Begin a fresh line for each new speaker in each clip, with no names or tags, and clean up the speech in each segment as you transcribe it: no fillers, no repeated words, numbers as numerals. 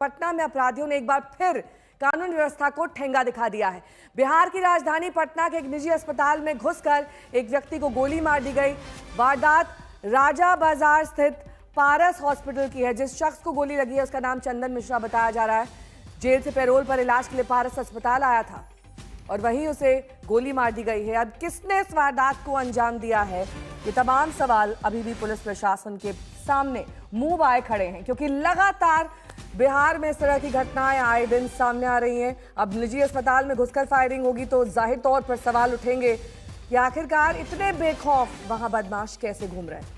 पटना में अपराधियों ने एक बार फिर कानून व्यवस्था को ठेंगा दिखा दिया है। बिहार की राजधानी पटना के एक निजी अस्पताल में घुसकर एक व्यक्ति को गोली मार दी गई। वारदात राजा बाजार स्थित पारस हॉस्पिटल की है। जिस शख्स को गोली लगी है उसका नाम चंदन मिश्रा बताया जा रहा है। जेल से पैरोल पर इलाज के लिए पारस अस्पताल आया था और वहीं उसे गोली मार दी गई है। अब किसने इस वारदात को अंजाम दिया है, ये तमाम सवाल अभी भी पुलिस प्रशासन के सामने मुंह बाए खड़े हैं, क्योंकि लगातार बिहार में इस तरह की घटनाएं आए दिन सामने आ रही हैं। अब निजी अस्पताल में घुसकर फायरिंग होगी तो जाहिर तौर पर सवाल उठेंगे कि आखिरकार इतने बेखौफ वहां बदमाश कैसे घूम रहे हैं।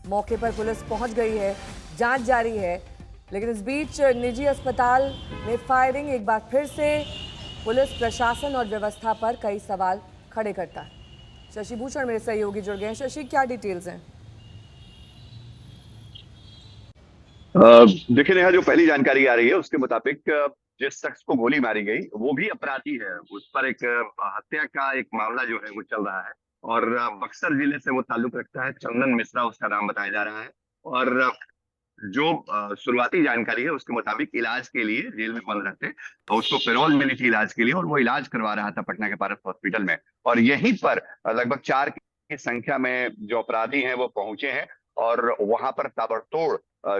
मौके पर पुलिस पहुंच गई है, जांच जारी है, लेकिन इस बीच निजी अस्पताल में फायरिंग एक बार फिर से पुलिस प्रशासन और व्यवस्था पर कई सवाल खड़े करता है। शशि भूषण मेरे सहयोगी जुड़ गए हैं। शशि, क्या डिटेल्स हैं?
देखिए नेहा, जो पहली जानकारी आ रही है उसके मुताबिक जिस शख्स को गोली मारी गई वो भी अपराधी है। उस पर एक हत्या का एक मामला जो है वो चल रहा है और बक्सर जिले से वो ताल्लुक रखता है। चंदन मिश्रा उसका नाम बताया जा रहा है और जो शुरुआती जानकारी है उसके मुताबिक इलाज के लिए जेल में बंद रहते तो उसको पैरोल मिली थी इलाज के लिए और वो इलाज करवा रहा था पटना के पारस हॉस्पिटल में। और यहीं पर लगभग 4 की संख्या में जो अपराधी हैं वो पहुंचे हैं और वहां पर ताबड़तोड़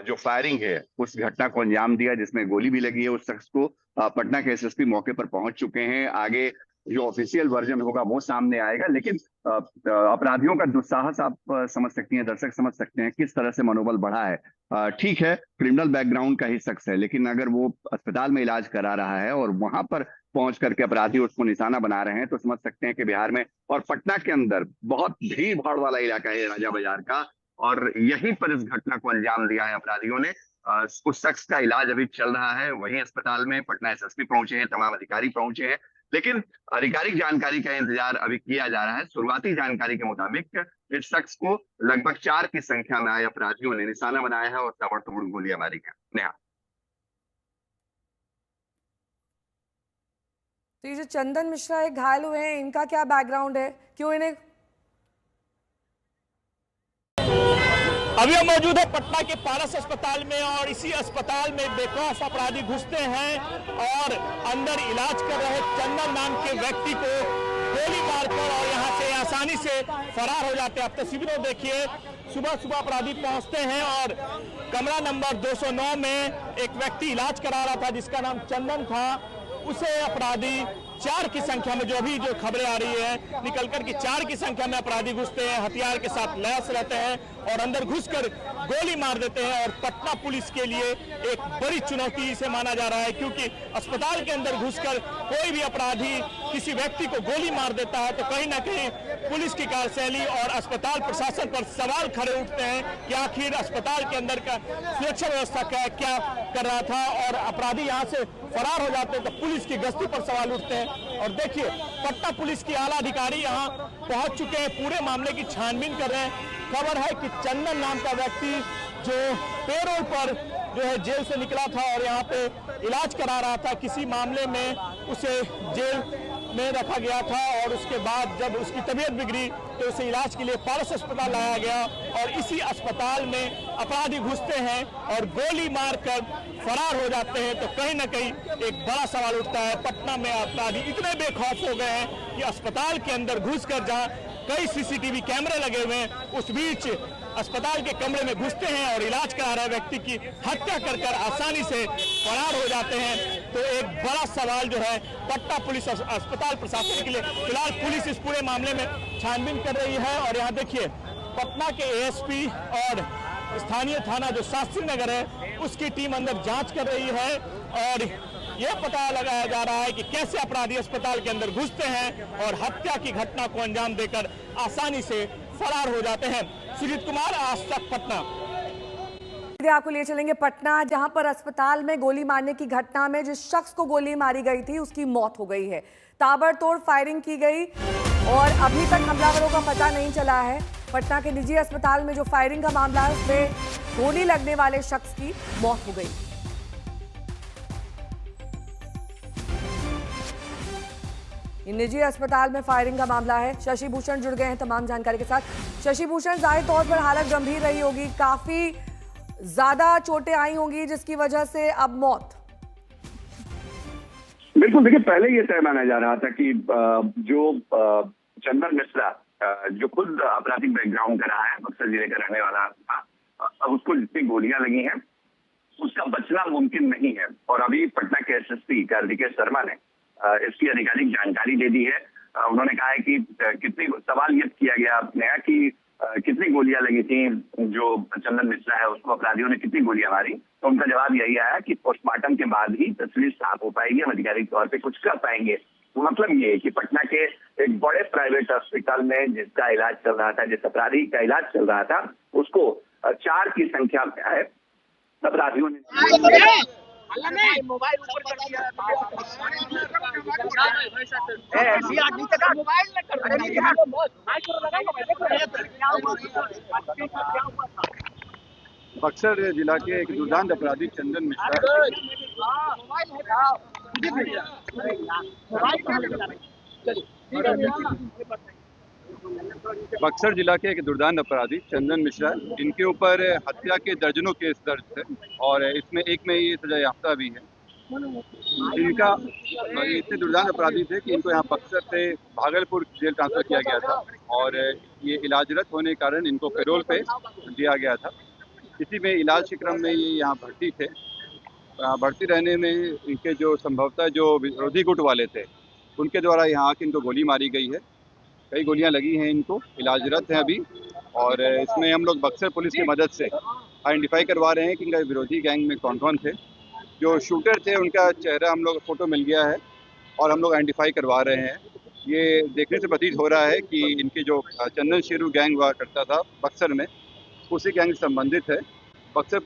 जो फायरिंग है उस घटना को अंजाम दिया, जिसमें गोली भी लगी है उस शख्स को। पटना के एसएसपी मौके पर पहुंच चुके हैं। आगे जो ऑफिशियल वर्जन होगा वो सामने आएगा, लेकिन अपराधियों का दुस्साहस आप समझ सकती हैं, दर्शक समझ सकते हैं किस तरह से मनोबल बढ़ा है। ठीक है, क्रिमिनल बैकग्राउंड का ही शख्स है, लेकिन अगर वो अस्पताल में इलाज करा रहा है और वहां पर पहुंच करके अपराधी उसको निशाना बना रहे हैं तो समझ सकते हैं कि बिहार में और पटना के अंदर बहुत भीड़ भाड़ वाला इलाका है राजा बाजार का, और यहीं पर इस घटना को अंजाम दिया है अपराधियों ने। उस शख्स का इलाज अभी चल रहा है वहीं अस्पताल में। पटना एसएसपी पहुंचे हैं, तमाम अधिकारी पहुंचे हैं, लेकिन आधिकारिक जानकारी का इंतजार अभी किया जा रहा है। शुरुआती जानकारी के मुताबिक इस शख्स को लगभग 4 की संख्या में आए अपराधियों ने निशाना बनाया है और ताबड़तोड़ गोलियां मारी हैं। नेहा,
तो ये जो चंदन मिश्रा एक घायल हुए हैं, इनका क्या बैकग्राउंड है, क्यों इन्हें?
अभी हम मौजूद है पटना के पारस अस्पताल में और इसी अस्पताल में बेखौफ अपराधी घुसते हैं और अंदर इलाज कर रहे चंदन नाम के व्यक्ति को गोली मारकर और यहां से आसानी से फरार हो जाते हैं। आप तस्वीरों देखिए, सुबह सुबह अपराधी पहुंचते हैं और कमरा नंबर 209 में एक व्यक्ति इलाज करा रहा था जिसका नाम चंदन था। उसे अपराधी 4 की संख्या में, जो खबरें आ रही है निकल कर कि 4 की संख्या में अपराधी घुसते हैं, हथियार के साथ लैस रहते हैं और अंदर घुसकर गोली मार देते हैं। और पटना पुलिस के लिए एक बड़ी चुनौती इसे माना जा रहा है, क्योंकि अस्पताल के अंदर घुसकर कोई भी अपराधी किसी व्यक्ति को गोली मार देता है तो कहीं ना कहीं पुलिस की कार्यशैली और अस्पताल प्रशासन पर सवाल खड़े उठते हैं कि आखिर अस्पताल के अंदर का सुरक्षा व्यवस्था क्या कर रहा था और अपराधी यहाँ से फरार हो जाते हैं तो पुलिस की गश्ती पर सवाल उठते हैं। और देखिए, पटना पुलिस की आला अधिकारी यहाँ पहुंच चुके हैं, पूरे मामले की छानबीन कर रहे हैं। खबर है कि चंदन नाम का व्यक्ति जो पैरोल पर जो है जेल से निकला था और यहाँ पे इलाज करा रहा था, किसी मामले में उसे जेल में रखा गया था और उसके बाद जब उसकी तबीयत बिगड़ी तो उसे इलाज के लिए पारस अस्पताल लाया गया और इसी अस्पताल में अपराधी घुसते हैं और गोली मारकर फरार हो जाते हैं। तो कहीं ना कहीं एक बड़ा सवाल उठता है, पटना में अपराधी इतने बेखौफ हो गए हैं कि अस्पताल के अंदर घुसकर, जहां कई सीसीटीवी कैमरे लगे हुए हैं, उस बीच अस्पताल के कमरे में घुसते हैं और इलाज करा रहे व्यक्ति की हत्या कर आसानी से फरार हो जाते हैं। तो एक बड़ा सवाल जो है पटना पुलिस अस्पताल प्रशासन के लिए, फिलहाल पुलिस इस पूरे मामले में छानबीन कर रही है। और यहाँ देखिए, पटना के एएसपी और स्थानीय थाना जो शास्त्री नगर है उसकी टीम अंदर जांच कर रही है और यह पता लगाया जा रहा है कि कैसे अपराधी अस्पताल के अंदर घुसते हैं और हत्या की घटना को अंजाम देकर आसानी से फरार हो जाते हैं। सुजीत कुमार, आज तक, पटना।
आपको लिए चलेंगे पटना, जहां पर अस्पताल में गोली मारने की घटना में जिस शख्स को गोली मारी गई थी उसकी मौत हो गई है। ताबड़तोड़ फायरिंग की गई और अभी तक हमलावरों का पता नहीं चला है। पटना के निजी अस्पताल में जो फायरिंग का मामला है उसमें गोली लगने वाले शख्स की मौत हो गई। ये निजी अस्पताल में फायरिंग का मामला है। शशि भूषण जुड़ गए हैं तमाम जानकारी के साथ। शशि भूषण, जाहिर तौर पर हालत गंभीर रही होगी, काफी ज्यादा चोटें आई होंगी जिसकी वजह से अब मौत।
बिल्कुल, देखिए पहले ये तय माना जा रहा था कि जो चंदन मिश्रा जो खुद आपराधिक बैकग्राउंड का रहा है, बक्सर जिले का रहने वाला था, उसको जितनी गोलियां लगी हैं उसका बचना मुमकिन नहीं है। और अभी पटना के एसएसपी कार्तिकेय शर्मा ने इसकी आधिकारिक जानकारी दे दी है। उन्होंने कहा है कि कितनी, सवाल ये किया गया नया कि कितनी गोलियां लगी थी, जो चंदन मिश्रा है उसको अपराधियों ने कितनी गोलियां मारी, तो उनका जवाब यही आया कि पोस्टमार्टम के बाद ही तस्वीर साफ हो पाएगी, हम आधिकारिक तौर पे कुछ कर पाएंगे। मतलब ये है कि पटना के एक बड़े प्राइवेट अस्पताल में जिसका इलाज चल रहा था, जिस अपराधी का इलाज चल रहा था, उसको 4 की संख्या में है अपराधियों ने
मोबाइल ऊपर कर दिया।
बक्सर जिला के एक दुर्दांत अपराधी चंदन मिश्रा बक्सर जिला के एक दुर्दांत अपराधी चंदन मिश्रा, इनके ऊपर हत्या के दर्जनों केस दर्ज थे और इसमें एक में ये सजा याफ्ता भी है। इनका इतने दुर्दांत अपराधी थे कि इनको यहाँ बक्सर से भागलपुर जेल ट्रांसफर किया गया था और ये इलाजरत होने के कारण इनको पैरोल पे दिया गया था। इसी में इलाज के क्रम में ये यहाँ भर्ती थे। भर्ती रहने में इनके जो संभवतः जो विरोधी गुट वाले थे उनके द्वारा यहाँ आके इनको गोली मारी गई है। कई गोलियां लगी हैं, इनको इलाजरत हैं अभी। और इसमें हम लोग बक्सर पुलिस की मदद से आइडेंटिफाई करवा रहे हैं कि इनका विरोधी गैंग में कौन कौन थे। जो शूटर थे उनका चेहरा हम लोग फोटो मिल गया है और हम लोग आइडेंटिफाई करवा रहे हैं। ये देखने से प्रतीत हो रहा है कि इनकी जो चंदन शेरू गैंग हुआ करता था बक्सर में, उसी गैंग से संबंधित है। बक्सर